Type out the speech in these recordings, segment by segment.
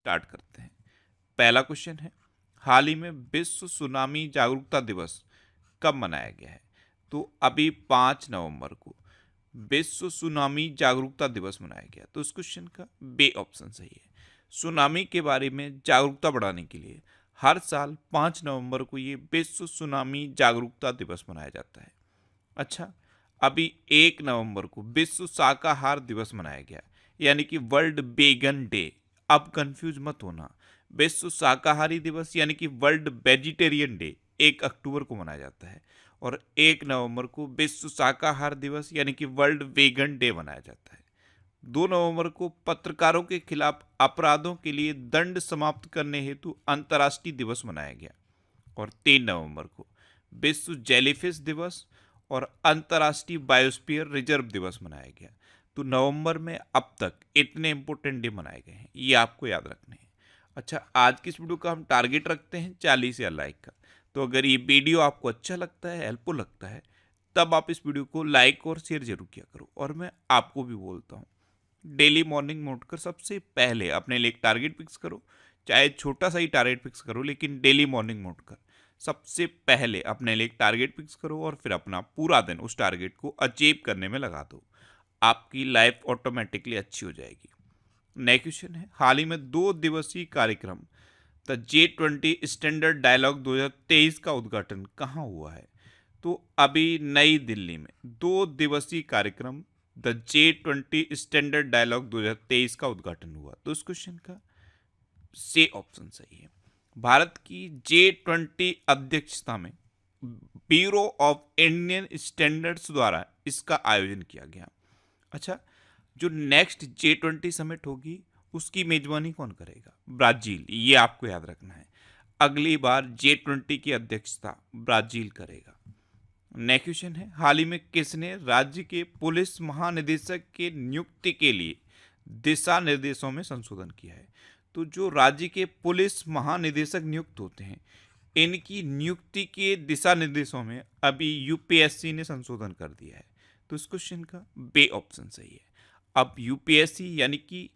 Start करते हैं। पहला क्वेश्चन है, हाल ही में विश्व सुनामी जागरूकता दिवस कब मनाया गया है? तो अभी 5 नवंबर को विश्व सुनामी जागरूकता दिवस मनाया गया। तो इस क्वेश्चन का बे ऑप्शन सही है। सुनामी के बारे में जागरूकता बढ़ाने के लिए हर साल 5 नवंबर को ये विश्व सुनामी जागरूकता दिवस मनाया जाता है। अच्छा, अभी 1 नवंबर को विश्व शाकाहार दिवस मनाया गया, यानी कि वर्ल्ड वेगन डे। अब कंफ्यूज मत होना, विश्व शाकाहारी दिवस यानी कि वर्ल्ड वेजिटेरियन डे 1 अक्टूबर को मनाया जाता है, और 1 नवंबर को विश्व शाकाहार दिवस यानी कि वर्ल्ड वेगन डे मनाया जाता है। 2 नवंबर को पत्रकारों के खिलाफ अपराधों के लिए दंड समाप्त करने हेतु अंतर्राष्ट्रीय दिवस मनाया गया, और 3 नवंबर को विश्व जेलीफिश दिवस और अंतर्राष्ट्रीय बायोस्फीयर रिजर्व दिवस मनाया गया। तो नवंबर में अब तक इतने इंपॉर्टेंट डे मनाए गए हैं, ये आपको याद रखने हैं। अच्छा, आज की इस वीडियो का हम टारगेट रखते हैं 40,000 लाइक का। तो अगर ये वीडियो आपको अच्छा लगता है, हेल्पफुल लगता है, तब आप इस वीडियो को लाइक और शेयर जरूर किया करो। और मैं आपको भी बोलता हूँ, डेली मॉर्निंग में उठकर सबसे पहले अपने लिए एक टारगेट फिक्स करो, चाहे छोटा सा ही टारगेट फिक्स करो, लेकिन डेली मॉर्निंग में उठकर सबसे पहले अपने लिए एक टारगेट फिक्स करो और फिर अपना पूरा दिन उस टारगेट को अचीव करने में लगा दो। आपकी लाइफ ऑटोमेटिकली अच्छी हो जाएगी। नेक्स्ट क्वेश्चन है, हाल ही में 2 दिवसीय कार्यक्रम द G20 स्टैंडर्ड डायलॉग 2023 का उद्घाटन कहाँ हुआ है? तो अभी नई दिल्ली में 2 दिवसीय कार्यक्रम द G20 स्टैंडर्ड डायलॉग 2023 का उद्घाटन हुआ। तो इस क्वेश्चन का सी ऑप्शन सही है। भारत की G20 अध्यक्षता में ब्यूरो ऑफ इंडियन स्टैंडर्ड्स द्वारा इसका आयोजन किया गया। अच्छा, जो नेक्स्ट G20 समिट होगी उसकी मेजबानी कौन करेगा? ब्राजील, ये आपको याद रखना है। अगली बार G20 की अध्यक्षता ब्राजील करेगा। नेक्स्ट क्वेश्चन है, हाल ही में किसने राज्य के पुलिस महानिदेशक के नियुक्ति के लिए दिशा निर्देशों में संशोधन किया है? तो जो राज्य के पुलिस महानिदेशक नियुक्त होते हैं, इनकी नियुक्ति के दिशा निर्देशों में अभी यूपीएससी ने संशोधन कर दिया है। तो इस क्वेश्चन का बे ऑप्शन सही है। अब यूपीएससी यानी कि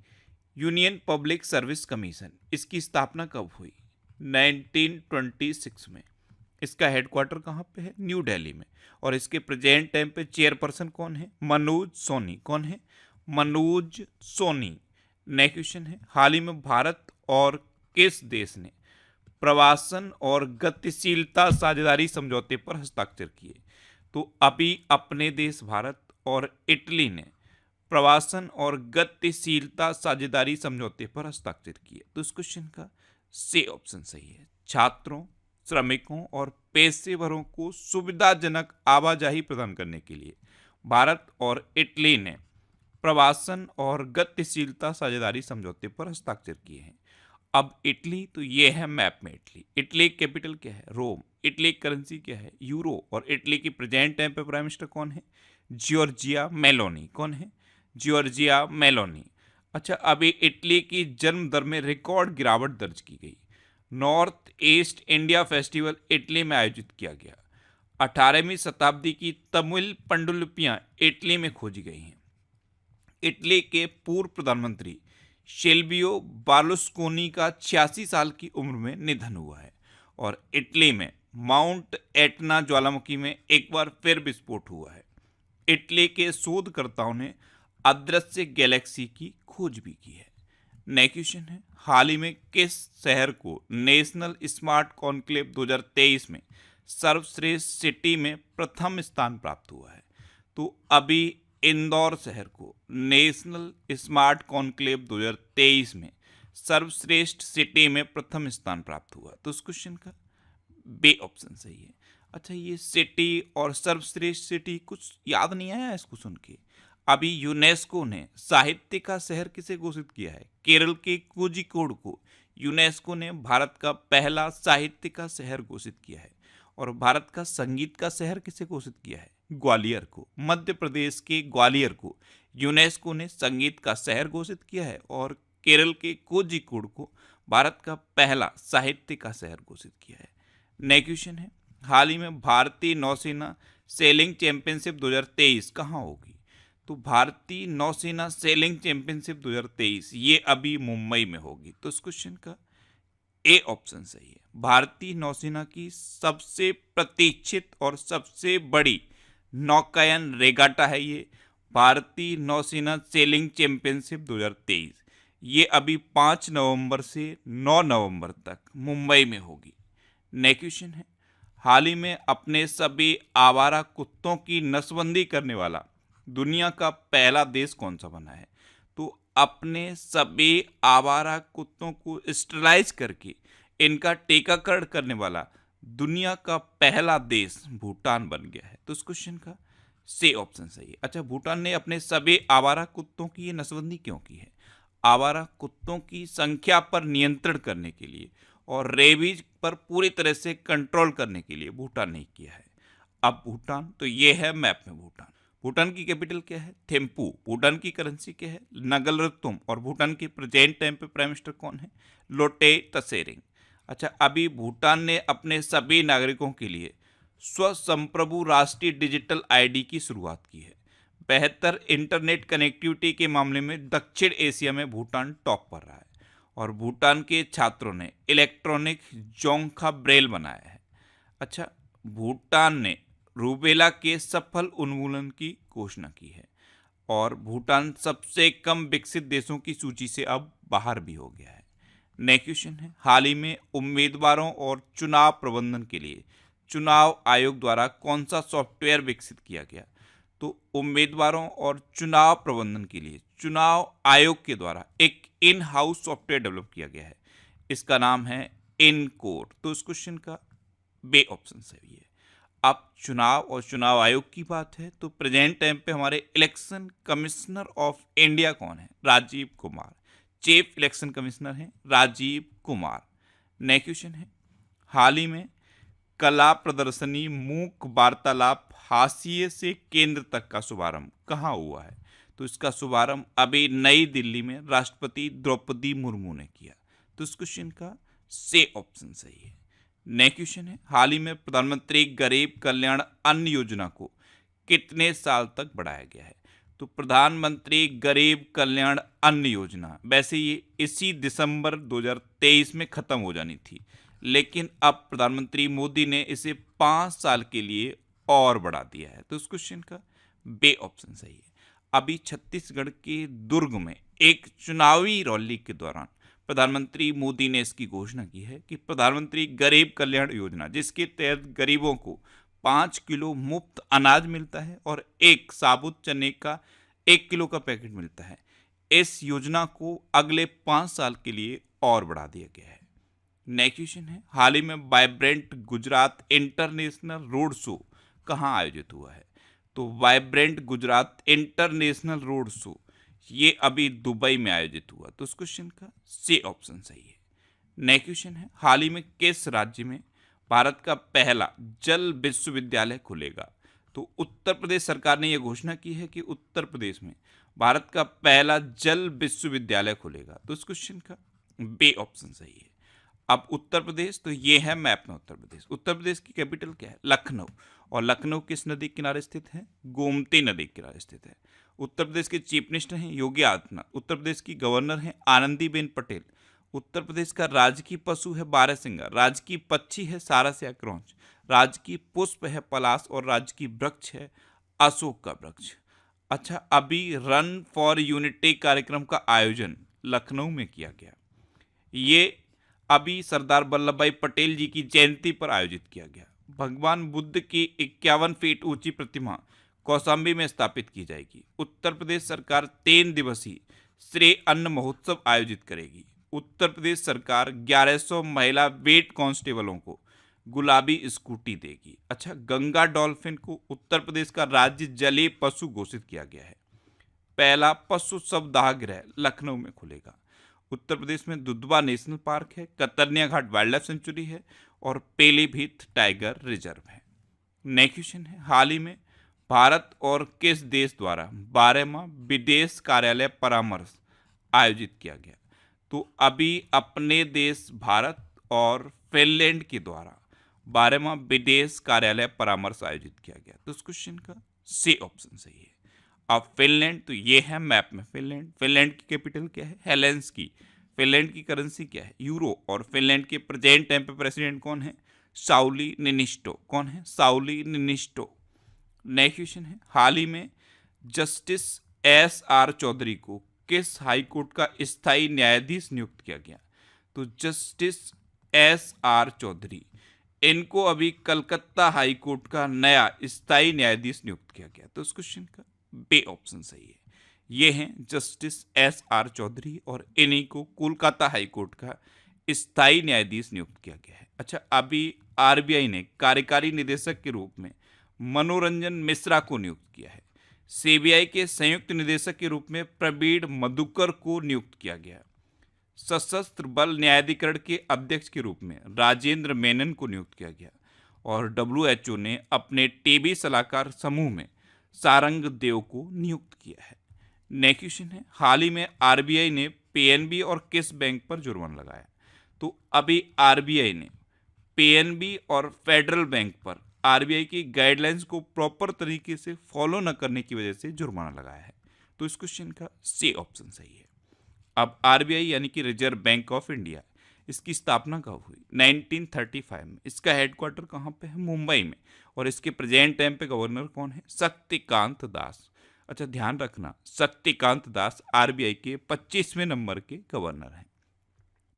यूनियन पब्लिक सर्विस कमीशन, इसकी स्थापना कब हुई? 1926 में। इसका हेडक्वार्टर कहाँ पे है? न्यू दिल्ली में। और इसके प्रेजेंट टाइम पे चेयरपर्सन कौन है? मनोज सोनी। कौन है? मनोज सोनी। नेक्स्ट क्वेश्चन है, हाल ही में भारत और किस देश ने प्रवासन और गतिशीलता साझेदारी समझौते पर हस्ताक्षर किए? तो अभी अपने देश भारत और इटली ने प्रवासन और गतिशीलता साझेदारी समझौते पर हस्ताक्षर किए। तो इस क्वेश्चन का सी ऑप्शन सही है। छात्रों, श्रमिकों और पेशेवरों को सुविधाजनक आवाजाही प्रदान करने के लिए भारत और इटली ने प्रवासन और गतिशीलता साझेदारी समझौते पर हस्ताक्षर किए हैं। अब इटली, तो ये है मैप में इटली। इटली की कैपिटल क्या है? रोम। इटली की करेंसी क्या है? यूरो। और इटली की प्रेजेंट टाइम पे प्राइम मिनिस्टर कौन है? Giorgia Meloni. कौन है? Giorgia Meloni. अच्छा, अभी इटली की जन्म दर में रिकॉर्ड गिरावट दर्ज की गई। North east India festival Italy में आयोजित किया गया। 18वीं शताब्दी की तमिल पांडुलिपियां इटली में खोजी गई हैं। इटली के पूर्व प्रधानमंत्री सिल्वियो बर्लुस्कोनी का 86 साल की उम्र में निधन हुआ है। और इटली में माउंट एटना ज्वालामुखी में एक बार फिर विस्फोट हुआ है। इटली के शोधकर्ताओं ने अदृश्य गैलेक्सी की खोज भी की है। नेक्स्ट क्वेश्चन है, हाल ही में किस शहर को नेशनल स्मार्ट कॉन्क्लेव 2023 में सर्वश्रेष्ठ सिटी में प्रथम स्थान प्राप्त हुआ है? तो अभी इंदौर शहर को नेशनल स्मार्ट कॉन्क्लेव 2023 में सर्वश्रेष्ठ सिटी में प्रथम स्थान प्राप्त हुआ। तो इस क्वेश्चन का बे ऑप्शन सही है। अच्छा, ये सिटी और सर्वश्रेष्ठ सिटी कुछ याद नहीं आया इसको सुन के? अभी यूनेस्को ने साहित्य का शहर किसे घोषित किया है? केरल के कोझिकोड को यूनेस्को ने भारत का पहला साहित्य का शहर घोषित किया है। और भारत का संगीत का शहर किसे घोषित किया है? ग्वालियर को। मध्य प्रदेश के ग्वालियर को यूनेस्को ने संगीत का शहर घोषित किया है। और केरल के कोझिकोड को भारत का पहला साहित्य का शहर घोषित किया है। नेक्स्ट क्वेश्चन है, हाल ही में भारतीय नौसेना सेलिंग चैंपियनशिप 2023 कहाँ होगी? तो तो भारतीय नौसेना सेलिंग चैंपियनशिप 2023 ये अभी मुंबई में होगी। तो इस क्वेश्चन का ए ऑप्शन सही है। भारतीय नौसेना की सबसे प्रतीक्षित और सबसे बड़ी नौकायन रेगाटा है ये भारतीय नौसेना सेलिंग चैंपियनशिप 2023। ये अभी 5 नवंबर से 9 नवंबर तक मुंबई में होगी। नेक्स्ट क्वेश्चन है, हाल ही में अपने सभी आवारा कुत्तों की नसबंदी करने वाला दुनिया का पहला देश कौन सा बना है? तो अपने सभी आवारा कुत्तों को स्टरलाइज करके इनका टीकाकरण करने वाला दुनिया का पहला देश भूटान बन गया है। तो इस क्वेश्चन का सी ऑप्शन सही है। अच्छा, भूटान ने अपने सभी आवारा कुत्तों की ये नसबंदी क्यों की है? आवारा कुत्तों की संख्या पर नियंत्रण करने के लिए और रेबीज पर पूरी तरह से कंट्रोल करने के लिए भूटान ने किया है। अब भूटान, तो ये है मैप में भूटान। भूटान की कैपिटल क्या है? थिम्पू। भूटान की करेंसी क्या है? नगलरतुम। और भूटान के प्रेजेंट टाइम पे प्राइम मिनिस्टर कौन है? लोटे तसेरिंग। अच्छा, अभी भूटान ने अपने सभी नागरिकों के लिए स्वसंप्रभु राष्ट्रीय डिजिटल आईडी की शुरुआत की है। बेहतर इंटरनेट कनेक्टिविटी के मामले में दक्षिण एशिया में भूटान टॉप पर रहा है। और भूटान के छात्रों ने इलेक्ट्रॉनिक जोंगखा ब्रेल बनाया है। अच्छा, भूटान ने रूबेला के सफल उन्मूलन की घोषणा की है और भूटान सबसे कम विकसित देशों की सूची से अब बाहर भी हो गया है। नेक्स्ट क्वेश्चन है, हाल ही में उम्मीदवारों और चुनाव प्रबंधन के लिए चुनाव आयोग द्वारा कौन सा सॉफ्टवेयर विकसित किया गया? तो उम्मीदवारों और चुनाव प्रबंधन के लिए चुनाव आयोग के द्वारा एक इन हाउस सॉफ्टवेयर डेवलप किया गया है। इसका नाम है इनकोड। तो इस क्वेश्चन का बे ऑप्शन सही है। अब चुनाव और चुनाव आयोग की बात है तो प्रेजेंट टाइम पे हमारे इलेक्शन कमिश्नर ऑफ इंडिया कौन है? Rajiv Kumar. Chief election commissioner हैं राजीव कुमार। नेक्स्ट क्वेश्चन है, हाल ही में कला प्रदर्शनी मूक वार्तालाप हाशिए से केंद्र तक का शुभारंभ कहाँ हुआ है? तो इसका शुभारंभ अभी नई दिल्ली में राष्ट्रपति द्रौपदी मुर्मू ने किया। तो इस क्वेश्चन का से ऑप्शन सही है। नेक्स्ट क्वेश्चन है, हाल ही में प्रधानमंत्री गरीब कल्याण अन्न योजना को कितने साल तक बढ़ाया गया है? तो प्रधानमंत्री गरीब कल्याण अन्न योजना वैसे ये इसी दिसंबर 2023 में खत्म हो जानी थी, लेकिन अब प्रधानमंत्री मोदी ने इसे 5 साल के लिए और बढ़ा दिया है। तो इस क्वेश्चन का बे ऑप्शन सही है। अभी छत्तीसगढ़ के दुर्ग में एक चुनावी रैली के दौरान प्रधानमंत्री मोदी ने इसकी घोषणा की है कि प्रधानमंत्री गरीब कल्याण योजना, जिसके तहत गरीबों को 5 किलो मुफ्त अनाज मिलता है और एक साबुत चने का 1 किलो का पैकेट मिलता है, इस योजना को अगले 5 साल के लिए और बढ़ा दिया गया है। नेक्स्ट क्वेश्चन है, हाल ही में vibrant Gujarat international road show कहाँ आयोजित हुआ है? तो vibrant Gujarat international road show ये अभी दुबई में आयोजित हुआ। तो इस क्वेश्चन का सी ऑप्शन सही है। नेक्स्ट क्वेश्चन है, हाल ही में किस राज्य में भारत का पहला जल विश्वविद्यालय खुलेगा? तो उत्तर प्रदेश सरकार ने यह घोषणा की है कि उत्तर प्रदेश में भारत का पहला जल विश्वविद्यालय खुलेगा। तो इस क्वेश्चन का बे ऑप्शन सही है। अब उत्तर प्रदेश, तो ये है मैप में उत्तर प्रदेश। उत्तर प्रदेश की कैपिटल क्या है? लखनऊ। और लखनऊ किस नदी के किनारे स्थित है? गोमती नदी के किनारे स्थित है। उत्तर प्रदेश के चीफ मिनिस्टर हैं योगी आदित्यनाथ। उत्तर प्रदेश की गवर्नर हैं आनंदीबेन पटेल। उत्तर प्रदेश का राजकीय पशु है बारहसिंगा। राजकीय पक्षी है सारस्या क्रॉच। राजकीय पुष्प है पलाश और राजकीय वृक्ष है अशोक का वृक्ष। अच्छा, अभी रन फॉर यूनिटी कार्यक्रम का आयोजन लखनऊ में किया गया। ये अभी सरदार वल्लभ भाई पटेल जी की जयंती पर आयोजित किया गया। भगवान बुद्ध की 51 फीट ऊंची प्रतिमा कौशाम्बी में स्थापित की जाएगी। उत्तर प्रदेश सरकार 3 दिवसीय श्रेय अन्न महोत्सव आयोजित करेगी। उत्तर प्रदेश सरकार 1100 महिला वेट कांस्टेबलों को गुलाबी स्कूटी देगी। अच्छा, गंगा डॉल्फिन को उत्तर प्रदेश का राज्य जलीय पशु घोषित किया गया है। पहला पशु सप्ताहगृह लखनऊ में खुलेगा। उत्तर प्रदेश में दुधवा नेशनल पार्क है, कतरनिया घाट वाइल्ड लाइफ सेंचुरी है और पीलीभीत टाइगर रिजर्व है। नेक्स्ट क्वेश्चन है, हाल ही में भारत और किस देश द्वारा 12वां विदेश कार्यालय परामर्श आयोजित किया गया? तो अभी अपने देश भारत और फिनलैंड के द्वारा 12वां विदेश कार्यालय परामर्श आयोजित किया गया। तो इस क्वेश्चन का सी ऑप्शन सही है। अब फिनलैंड, तो ये है मैप में फिनलैंड। फिनलैंड की कैपिटल क्या है? हेलेंस्की। फिनलैंड की करेंसी क्या है? यूरो। और फिनलैंड के प्रेजेंट टाइम पे प्रेसिडेंट कौन है? साउली निनिस्टो। कौन है? साउली निनिस्टो। नेक्स्ट क्वेश्चन है, हाल ही में जस्टिस एस आर चौधरी को किस हाई कोर्ट का स्थायी न्यायाधीश नियुक्त किया गया? तो जस्टिस एस आर चौधरी, इनको अभी कलकत्ता हाई कोर्ट का नया स्थायी न्यायाधीश नियुक्त किया गया। तो इस क्वेश्चन का बे ऑप्शन सही है। ये हैं जस्टिस एस आर चौधरी और इन्हीं को कोलकाता हाई कोर्ट का स्थायी न्यायाधीश नियुक्त किया गया है। अच्छा, अभी आरबीआई ने कार्यकारी निदेशक के रूप में मनोरंजन मिश्रा को नियुक्त किया है। सीबीआई के संयुक्त निदेशक के रूप में प्रवीण मधुकर को नियुक्त किया गया। सशस्त्र बल न्यायाधिकरण के अध्यक्ष के रूप में राजेंद्र मेनन को नियुक्त किया गया। और डब्ल्यूएचओ ने अपने टीबी सलाहकार समूह में सारंग देव को नियुक्त किया है। नेक्स्ट क्वेश्चन है, हाल ही में आरबीआई ने पीएनबी और किस बैंक पर जुर्माना लगाया? तो अभी आरबीआई ने पीएनबी और फेडरल बैंक पर आरबीआई की गाइडलाइंस को प्रॉपर तरीके से फॉलो न करने की वजह से जुर्माना लगाया है। तो इस क्वेश्चन का सी ऑप्शन सही है। अब आरबीआई यानी कि रिजर्व बैंक ऑफ इंडिया, इसकी स्थापना कब हुई? 1935 में। इसका हेडक्वार्टर कहाँ पे है? मुंबई में। और इसके प्रेजेंट टाइम पे गवर्नर कौन है? शक्तिकांत दास। अच्छा, ध्यान रखना, शक्तिकांत दास आरबीआई के 25वें नंबर के गवर्नर हैं।